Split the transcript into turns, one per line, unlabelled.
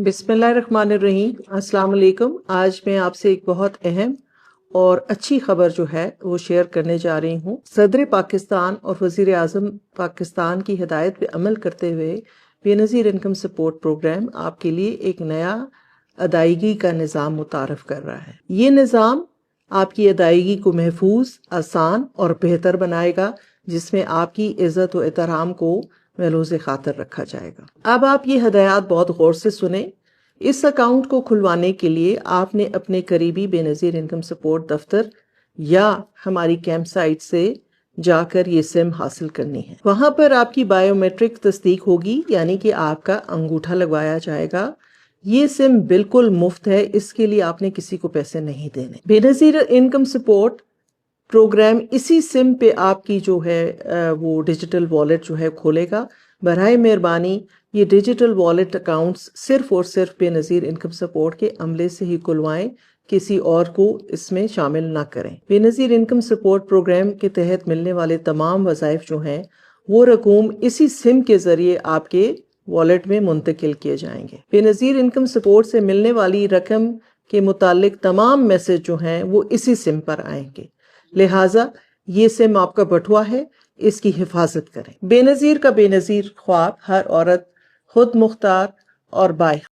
بسم اللہ الرحمن الرحیم۔ السلام علیکم۔ آج میں آپ سے ایک بہت اہم اور اچھی خبر جو ہے وہ شیئر کرنے جا رہی ہوں۔ صدر پاکستان اور وزیر اعظم پاکستان کی ہدایت پہ عمل کرتے ہوئے بے نظیر انکم سپورٹ پروگرام آپ کے لیے ایک نیا ادائیگی کا نظام متعارف کر رہا ہے۔ یہ نظام آپ کی ادائیگی کو محفوظ، آسان اور بہتر بنائے گا، جس میں آپ کی عزت و احترام کو ملحوظ خاطر رکھا جائے گا۔ اب آپ یہ ہدایات بہت غور سے سنیں۔ اس اکاؤنٹ کو کھلوانے کے لیے آپ نے اپنے قریبی بے نظیر انکم سپورٹ دفتر یا ہماری کیمپ سائٹ سے جا کر یہ سم حاصل کرنی ہے۔ وہاں پر آپ کی بائیو میٹرک تصدیق ہوگی، یعنی کہ آپ کا انگوٹھا لگوایا جائے گا۔ یہ سم بالکل مفت ہے، اس کے لیے آپ نے کسی کو پیسے نہیں دینے۔ بے نظیر انکم سپورٹ پروگرام اسی سم پہ آپ کی جو ہے وہ ڈیجیٹل والیٹ جو ہے کھولے گا۔ براہ مہربانی یہ ڈیجیٹل والیٹ اکاؤنٹس صرف اور صرف بے نظیر انکم سپورٹ کے عملے سے ہی کھلوائیں، کسی اور کو اس میں شامل نہ کریں۔ بے نظیر انکم سپورٹ پروگرام کے تحت ملنے والے تمام وظائف جو ہیں وہ رقوم اسی سم کے ذریعے آپ کے والیٹ میں منتقل کیے جائیں گے۔ بے نظیر انکم سپورٹ سے ملنے والی رقم کے متعلق تمام میسج جو ہیں وہ اسی سم پر آئیں گے، لہٰذا یہ سم آپ کا بٹوا ہے، اس کی حفاظت کریں۔ بے نظیر کا بے نظیر خواب ہر عورت خود مختار اور بااختیار